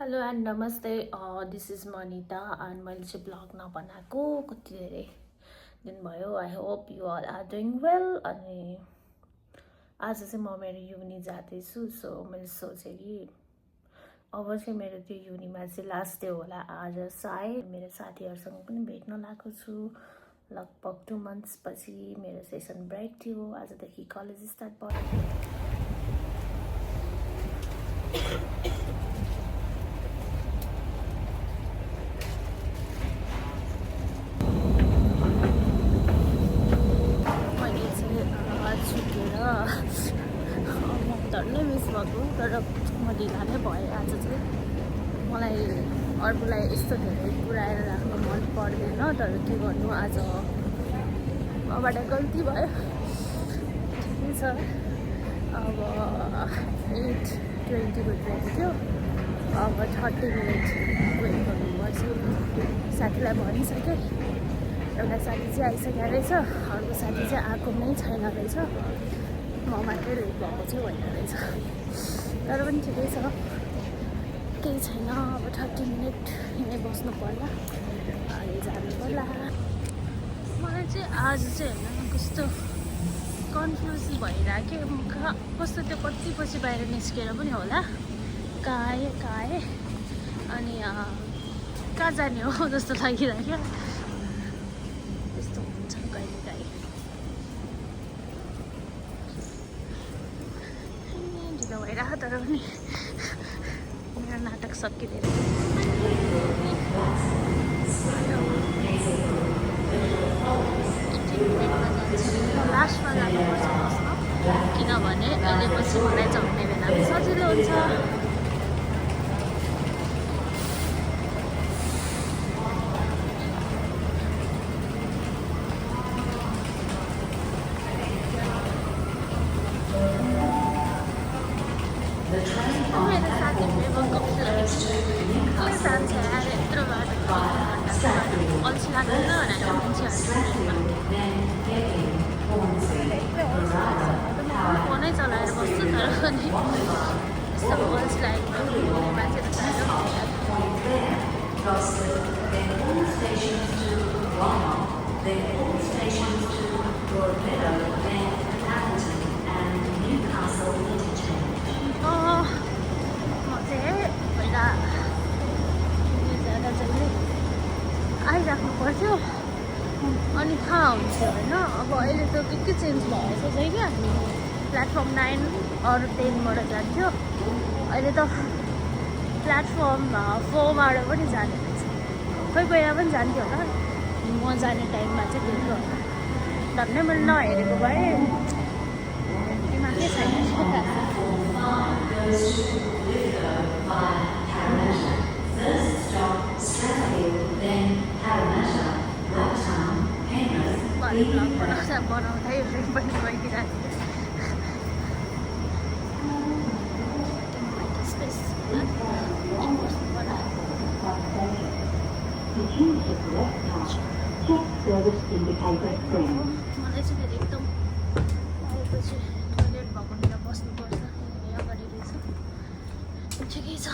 Hello and नमस्ते this is Manita and मैले चाहिँ ब्लग नबनाएको कति धेरै दिन भयो। I hope you all are doing well. अनि आज चाहिँ म मेरो युनि जाँदैछु। सो मैले सोचेँ कि अब चाहिँ मेरो त्यो युनिमा चाहिँ लास्ट डे होला आज। सायद मेरो साथीहरूसँग पनि भेट्न लागेको छु। लगभग 2 months पछि मेरो सेसन ब्रेक थियो। आजदेखि कलेज स्टार्ट भयो। धन्नै मिस भएको तर म ढिला नै भएँ। आज चाहिँ मलाई अरूलाई यस्तो धेरै पुऱ्याएर राख्नु मन पर्दैन, तर के गर्नु आज मबाट गल्ती भयो। ठिकै छ। अब 8:20 को ट्रेन थियो। अब 30 मिनट वेट गर्नुपर्छ। साथीलाई भनिसकेँ। एउटा साथी चाहिँ आइसकेको रहेछ, अर्को साथी चाहिँ आएको नै छैन रहेछ। म मात्रै लेट भएको चाहिँ होइन रहेछ, तर पनि ठिकै छ, केही छैन। अब 30 मिनट यहीँ बस्नु पर्ला, अनि जानु पर्ला। मलाई चाहिँ आज चाहिँ होइन कस्तो कन्फ्युज भइरहेको मुख कस्तो त्यो कति पछि बाहिर निस्केर पनि होला कहाँ अनि कहाँ जाने हो जस्तो लागिरहेको। त्यस्तो हुन्छ कहिलेकाहीँ। ढिलो भइरहेको तर पनि मेरो नाटक सकिँदैन। लास्टमा जानुपर्छ बस्न, किनभने अहिले पछि मलाई चढ्ने बेलामा सजिलो हुन्छ। मेरो साथीहरूले जान्छ यार यत्रो बाटो अल्छी लाग्दैन भनेर फोनै चलाएर बस्छु, तर पनि यस्तो अल्छी लागेको मान्छे त आइराख्नु पर्थ्यो। अनि कहाँ हुन्छ होइन। अब अहिले त के चेन्ज भएछ चाहिँ क्या, प्लेटफर्म 9 अरू 10बाट जान्थ्यो, अहिले त प्लेटफर्म 4बाट पनि जाने रहेछ। खोइ पहिला पनि जान्थ्यो होला, म जाने टाइममा चाहिँ देख्यो होला। धन्नै मैले नहेरेको भए दिमागै छैन। बनाउँदै पनि गइदिरहेको मलाई चाहिँ फेरि एकदम आएपछि टोइलेट भएकोनिर बस्नुपर्छ। यहाँ अगाडि रहेछ, ठिकै छ,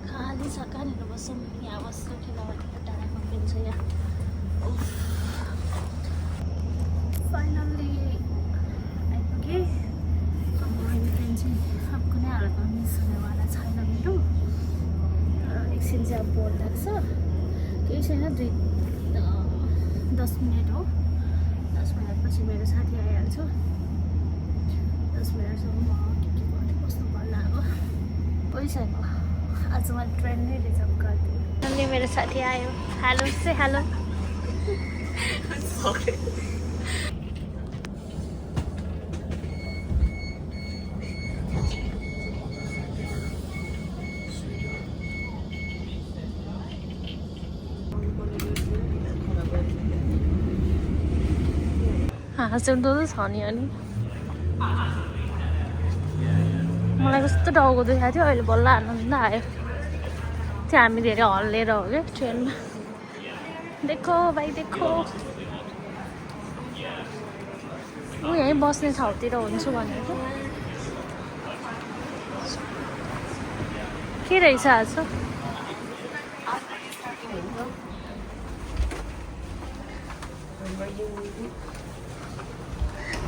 खाली छ। कहाँनिर बस्छौँ, यहाँ बस्छु किनभने टाढामा मिल्छ यहाँ। फाइनल्ली आइपुगेँ। अब अहिले ट्रेन चाहिँ अब कुनै हालतमा मिस हुनेवाला छैन मेरो, तर एकछिन चाहिँ अब बोर लाग्छ। केही छैन, 10 मिनट हो। 10 मिनटपछि मेरो साथी आइहाल्छ। 10 मिनटसम्म म के गर्दै बस्नु पर्ला। अब पैसा छैन। आज मैले ट्रेन नै रिजर्भ गरिदिएँ। अनि मेरो साथी आयो। हेलो से हेलो। हाँस्यौँ छ नि। अनि मलाई कस्तो टाउको दुखाएको थियो, अहिले बल्ल आनन्द आयो। त्यो हामी धेरै हल्लेर हो क्या ट्रेनमा। देखो भाइ देखो, म यहीँ बस्ने ठाउँतिर हुन्छु भनेको। के रहेछ आज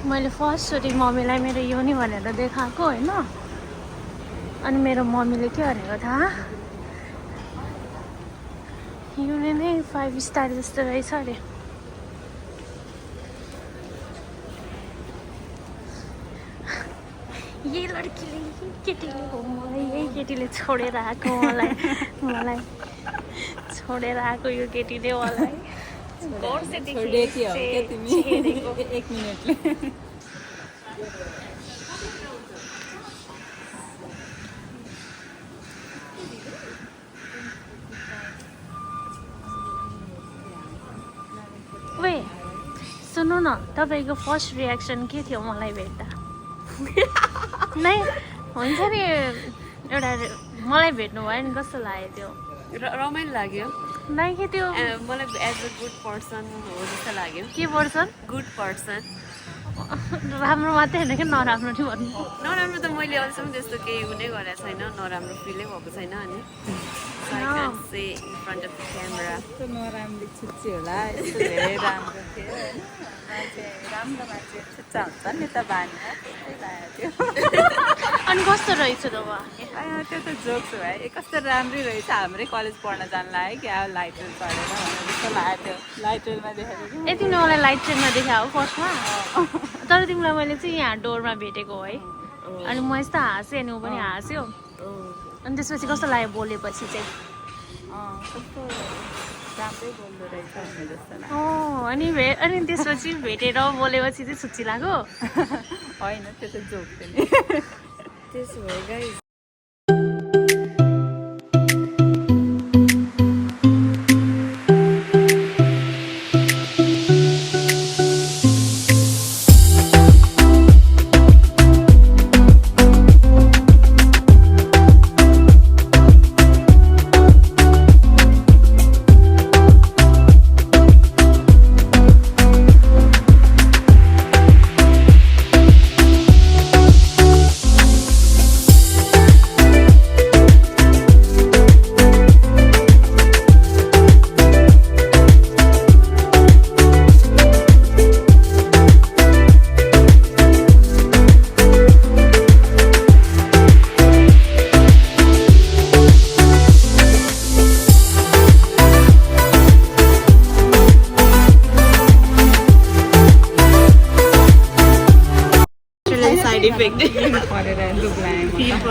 मैले फर्स्टचोटि मम्मीलाई मेरो योनी भनेर देखाएको होइन अनि मेरो मम्मीले के भनेको थाहा योनी नै 5 स्टार जस्तो रहेछ अरे यही लड्कीले यही केटीले हो मलाई यही केटीले छोडेर आएको मलाई छोडेर आएको यो केटीले मलाई एक मिनटले वे सुन्नु न तपाईँको फर्स्ट रियाक्सन के थियो मलाई भेट्दा नै हुन्छ नि एउटा मलाई भेट्नु भयो नि कस्तो लाग्यो त्यो रमाइलो लाग्यो नै के त्यो मलाई एज अ गुड पर्सन हो जस्तो लाग्यो के पर्सन गुड पर्सन राम्रो मात्रै होइन कि नराम्रो नि भन्नु नराम्रो त मैले अहिलेसम्म त्यस्तो केही हुनै गरेको छैन नराम्रो फिलै भएको छैन अनि फ्रन्ट अफ द क्यामेरा नराम्रो छुच्ची होला यस्तो धेरै राम्रो थियो राम्रो मान्छे छुच्चा हुन्छ नि त बानी अनि कस्तो रहेछ त त्यो त जोक्स हो है कस्तो राम्रै रहेछ हाम्रै कलेज पढ्न जानु लाग्यो कि अब लाइट रेल चढेर जस्तो लाग्यो लाइट रेलमा देखेको ए तिमीले मलाई लाइट ट्रेनमा देखायो फर्स्टमा तर तिमीलाई मैले चाहिँ यहाँ डोरमा भेटेको है अनि म यस्तो हाँसेँ अनि ऊ पनि हाँस्यो अनि त्यसपछि कस्तो लाग्यो बोलेपछि चाहिँ कस्तो राम्रै बोल्दो रहेछ भन्ने जस्तो अनि अनि त्यसपछि भेटेर बोलेपछि चाहिँ छुच्ची लाग्यो होइन त्यो त जोक थियो नि त्यसो भए गाइस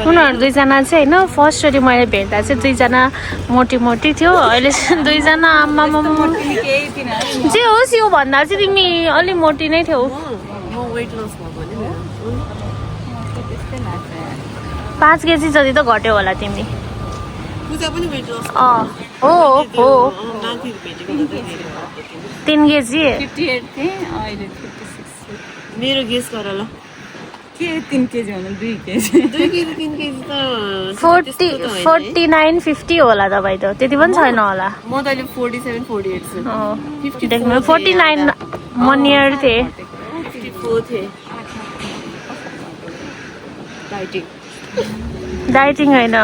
उनीहरू दुईजना चाहिँ होइन फर्स्टचोटि मैले भेट्दा चाहिँ दुईजना मोटी मोटी थियो अहिले दुईजना आमा जे होस् यो भन्दा चाहिँ तिमी अलि मोटी नै थियौ 5 केजी जति त घट्यो होला तिमी हो 3 केजी 58 थिएँ अहिले 56 मेरो गेस गर ल के 3 केजी भन्दा 2 केजी 2 केजी 3 केजी त 49 50 होला तपाईँ त त्यति पनि छैन होला म त अहिले 47 48 छु 49 1 इयर थिएँ 54 थिएँ डाइटिङ होइन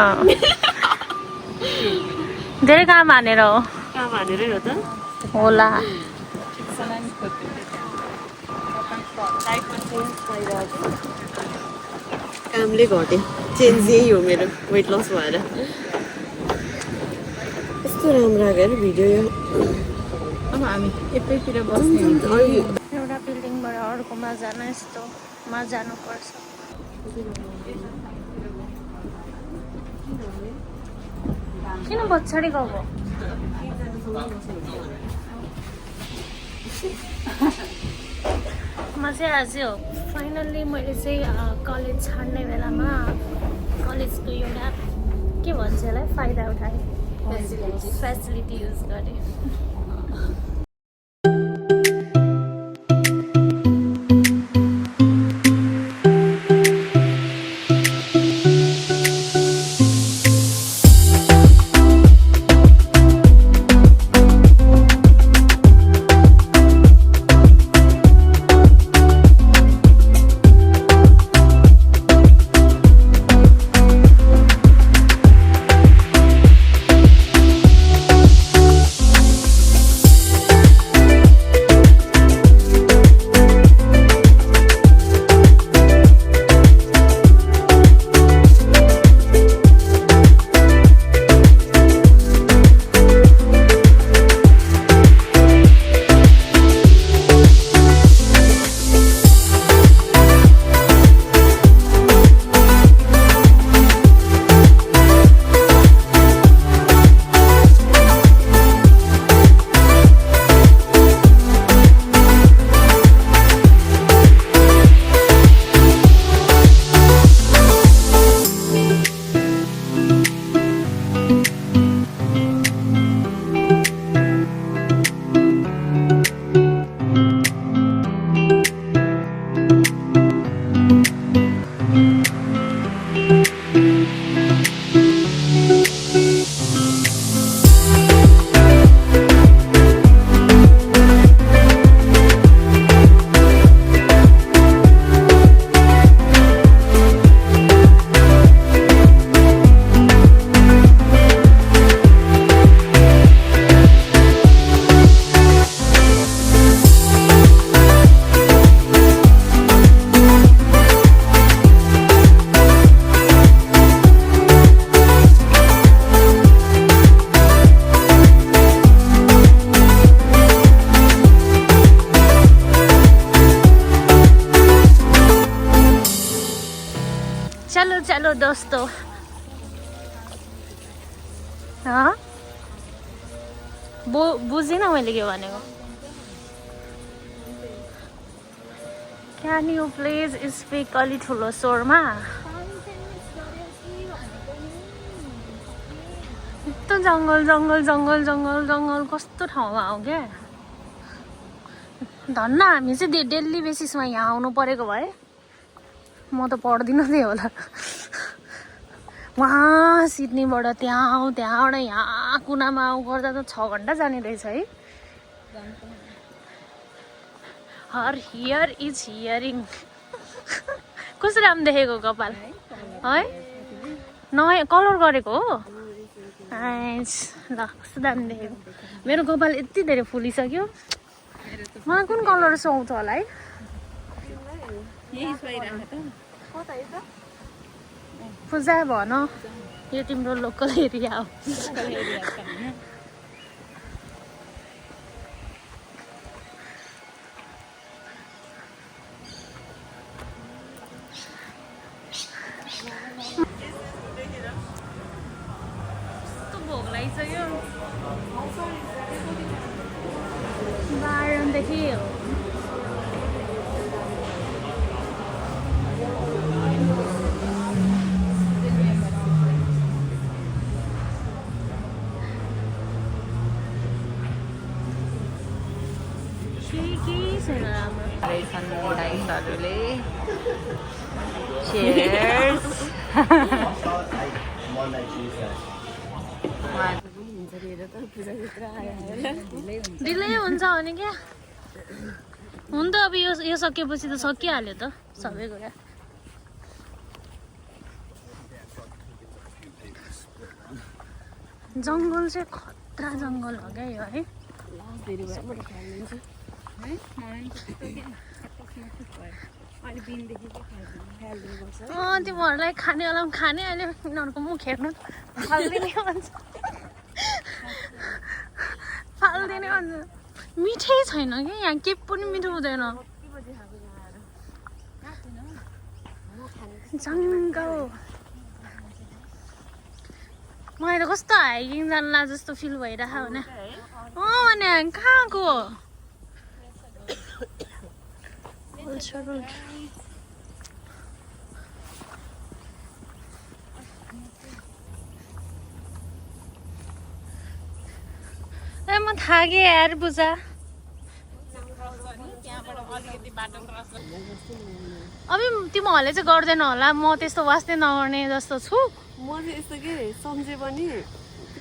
धेरै काम हानेर हो काम हानेरै हो त होला कामले घट्यो चेन्ज यही हो मेरो वेट लस भएर यस्तो राम्रो आयो अरे भिडियो यो अब हामी एकैतिर बस्ने एउटा बिल्डिङबाट अर्कोमा जान यस्तोमा जानुपर्छ किन पछाडि गएको म चाहिँ आज फाइनल्ली मैले चाहिँ कलेज छाड्ने बेलामा कलेजको एउटा के भन्छ यसलाई फाइदा उठाएँ फेसिलिटी युज गरेँ जस्तो बुझिनँ मैले के भनेको क्यान यु प्लिज स्पिक अलि ठुलो स्वरमा यस्तो जङ्गल जङ्गल जङ्गल जङ्गल जङ्गल कस्तो ठाउँमा हो क्या धन्न हामी चाहिँ डेली बेसिसमा यहाँ आउनु परेको भए म त पढ्दिनँ थिएँ होला वहाँ सिडनीबाट त्यहाँ आऊ त्यहाँबाट यहाँ कुनामा आऊ गर्दा त 6 घन्टा जाने रहेछ है हर हियर इज हियरिङ कस्तो राम्रो देखेको कपाल है नयाँ कलर गरेको हो ल कस्तो दामी देखेको मेरो कपाल यति धेरै फुलिसक्यो मलाई कुन कलर सुहाउँछ होला है पूजा भन यो तिम्रो लोकल एरिया हो कस्तो भोक लागिसक्यो बाहिरदेखि छैन राम्रो गाइसहरूले cheers ढिलै हुन्छ भने क्या हुन त अब यो सकिएपछि त सकिहाल्यो त सबै कुरा जङ्गल चाहिँ खतरा जङ्गल हो क्या यो है तिमीहरूलाई खानेवाला पनि खाने अहिले यिनीहरूको मुख हेर्नु फाल्दिने भन्छ फाल्दिने भन्छ मिठै छैन कि यहाँ के पनि मिठो हुँदैन जङ्गल मलाई त कस्तो हाइकिङ जान्ला जस्तो फिल भइरहेको भने भने कहाँको म थाकेँ यार पूजा अब तिमीहरूले चाहिँ गर्दैन होला म त्यस्तो वास्ते नगर्ने जस्तो छु म चाहिँ यस्तो के सम्झे पनि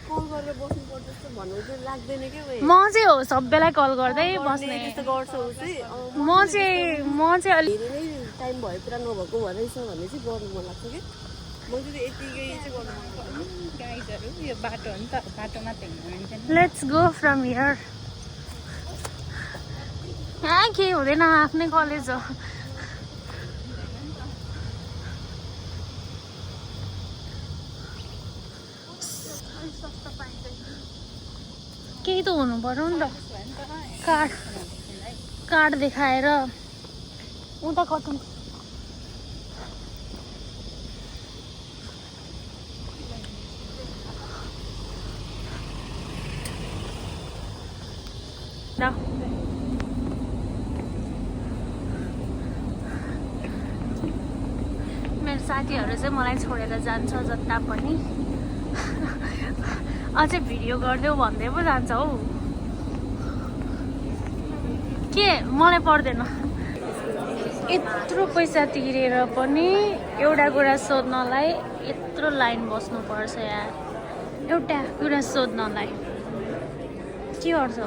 कल गरेर बस्नुपर्छ जस्तो भन्नु चाहिँ लाग्दैन के म चाहिँ हो सबैलाई कल गर्दै बस्ने त्यस्तो गर्छौ चाहिँ म चाहिँ अलि धेरै नै टाइम भयो पुरा नभएको भएछ भने चाहिँ गर्नु मन लाग्छ कि म चाहिँ यतिकै चाहिँ गर्नु मन पर्छ गाइजहरू यो बाटो हो नि त बाटोमा हिँड्नु लेट्स गो फ्रम हियर यहाँ केही हुँदैन आफ्नै कलेज हो केही त हुनु पर्यो नि त कार्ड देखाएर उता कति मेरो साथीहरू चाहिँ मलाई छोडेर जान्छ जता पनि अझै भिडियो गरिदेऊ भन्दै पो जान्छ हौ के मलाई पर्दैन यत्रो पैसा तिरेर पनि एउटा कुरा सोध्नलाई यत्रो लाइन बस्नुपर्छ यार एउटा कुरा सोध्नलाई के गर्छ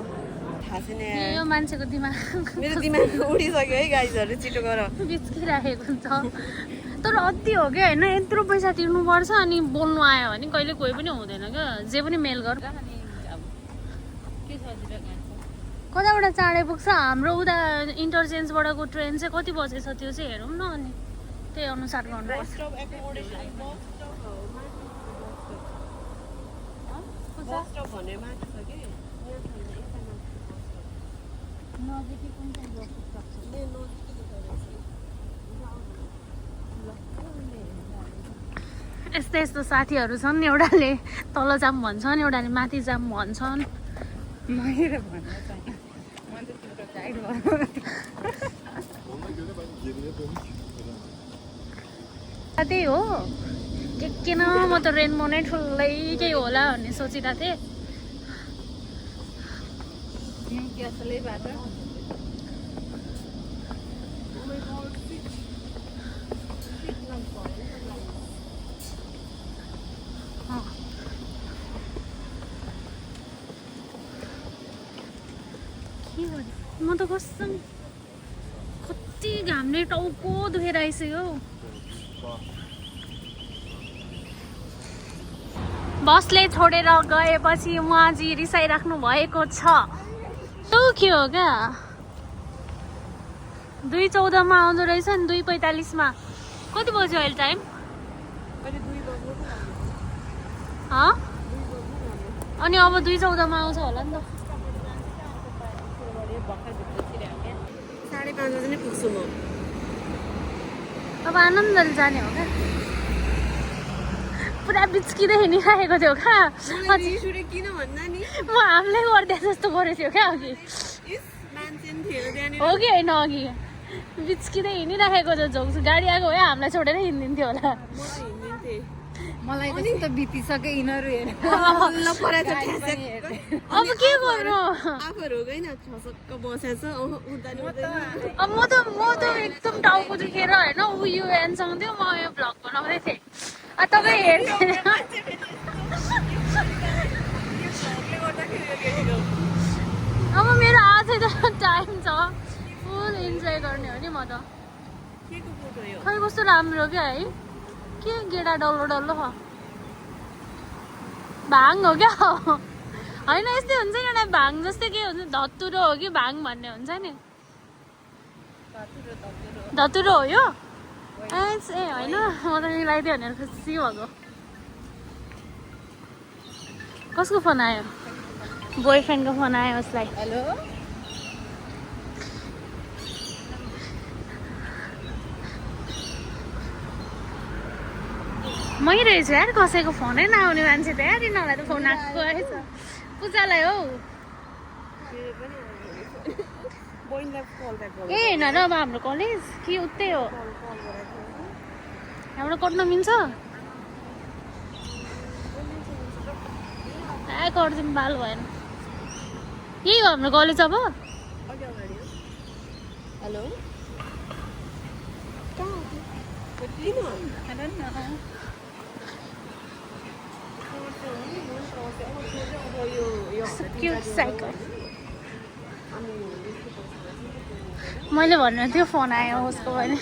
यो मान्छेको दिमाग मेरो दिमाग उडिसक्यो है गाइजहरू छिटो गर बिच्किराखेको हुन्छ तर अति हो क्या होइन यत्रो पैसा तिर्नुपर्छ अनि बोल्नु आयो भने कहिले कोही पनि हुँदैन क्या जे पनि मेल गर कताबाट चाँडै पुग्छ हाम्रो उता इन्टरचेन्जबाटको ट्रेन चाहिँ कति बजेछ त्यो चाहिँ हेरौँ न अनि त्यही अनुसार गर्नुपर्छ यस्तो यस्तो साथीहरू छन्, एउटाले तल जाम भन्छन्, एउटाले माथि जाम भन्छन्। मैले भन्न चाहिँ म त तिम्रो गाइड भयो। त्यही हो के न, म त रेनबो नै ठुलै केही होला भन्ने सोचिरहेको थिएँ। के असलै बाटो के गर्ने, म त कसम कति घामले टाउको दुखेर आइसक्यो। बसले छोडेर गएपछि उहाँजी रिसाइराख्नु भएको छ। के हो क्या, 2:14 आउँदो रहेछ नि, 2:45 कति बज्यो अहिले टाइम? अनि अब 2:14 आउँछ होला नि त। 5:30 बजे नै पुग्छु म। अब आनन्दले जाने हो क्या, पुरा बिच्किँदै हिँडिरहेको थियो क्या। किन भन्दा नि म हामीले गरिदिए जस्तो गरेको थियो क्या अघि, मान्छे नि थिएन त्यहाँनिर। हो कि होइन? अघि बिच्किँदै हिँडिराखेको छ, झोक गाडी आएको भए हामीलाई छोडेर हिँडिदिन्थ्यो होला। म त हिँड्दिन्थेँ। मलाई कस्तो बितिसक्यो यिनीहरू हेरेर। बल्ल परेछ अब के गर्नु? आफूहरू गइन छसक्क बसेछ उता नि उता। अब म त एकदम टाउको दुखेर होइन, ऊ यो एनसँग थियो, म यो भ्लग बनाउँदै थिएँ। तपाईँ हेर्दैन। अब मेरो आजै त टाइम छ, फुल इन्जोय गर्ने हो नि म त। खै कस्तो राम्रो क्या है, के गेडा डल्लो डल्लो छ, भाङ हो क्या होइन? यस्तै हुन्छ एउटा भाङ जस्तै के हुन्छ, धतुरो हो कि भाङ भन्ने हुन्छ नि। धतुरो हो यो? ए होइन, म त मिलाइदियो भनेर खुसी भएको। कसको फोन आयो? बोयफ्रेन्डको फोन आयो उसलाई। हेलो मै रहेछु यार, कसैको फोनै नआउने मान्छे त यार, यिनीहरूलाई त फोन आएको रहेछ। पूजालाई हौ। ए होइन र, अब हाम्रो कलेज कि उतै हो? हाम्रो कट्न मिल्छ? ए गरिदिउँ, बाल भएन। यही हो हाम्रो कलेज अब? Hello cute cycle. मैले भन्नु थियो फोन आयो उसको भने।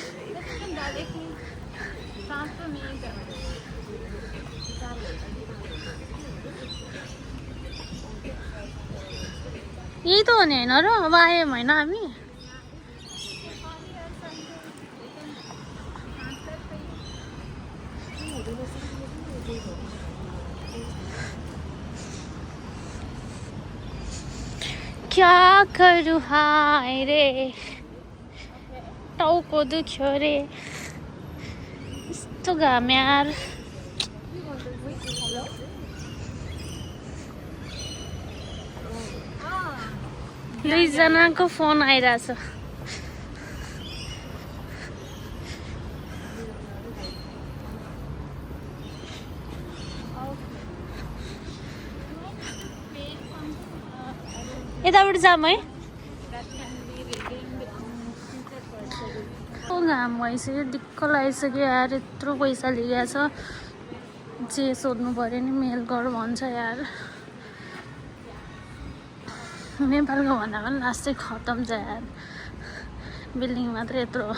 यही त हो नि होइन र, अब आयौँ होइन हामी? क्या करूँ हाय रे, टाउको दुख्यो रे, यस्तो घाम यार। दुईजनाको फोन आइरहेछ। यताबाट जाम है। घाम भइसक्यो, दिक्क लागिसक्यो यार, यत्रो पैसा लिएको छ। जे सोध्नु पऱ्यो नि मेल गर भन्छ यार। नेपालको भन्दा पनि लास्टै खतम छ यार, बिल्डिङ मात्रै यत्रो।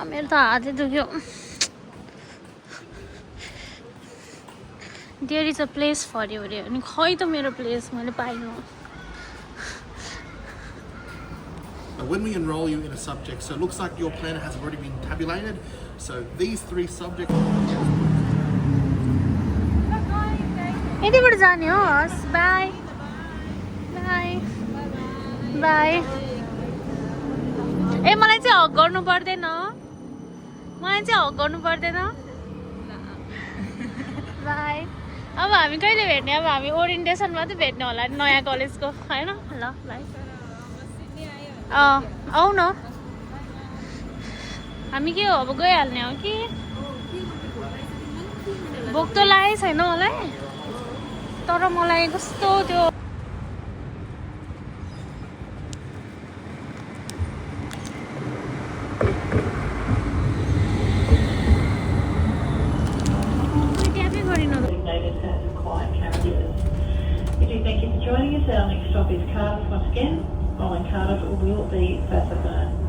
मेरो त हातै दुख्यो। There is a place for you अरे, अनि खै त मेरो प्लेस मैले पाइनँ। When we enroll you in a subject, so it looks like your plan has already been tabulated. So these 3 subjects. यतिबाट जाने हो? हस्, बाई बाई बाई। ए मलाई चाहिँ हक गर्नु पर्दैन मलाई चाहिँ हक गर्नु पर्दैन बाई अब हामी कहिले भेट्ने अब हामी ओरिएन्टेसनमा चाहिँ भेट्ने होला नयाँ कलेजको होइन ल बाई आऊ न हामी के हो अब गइहाल्ने हो कि भोक त लागेको छैन मलाई तर मलाई कस्तो त्यो Thank you for joining us. Our next stop is Cardiff once again. Following Cardiff, it will be Perth.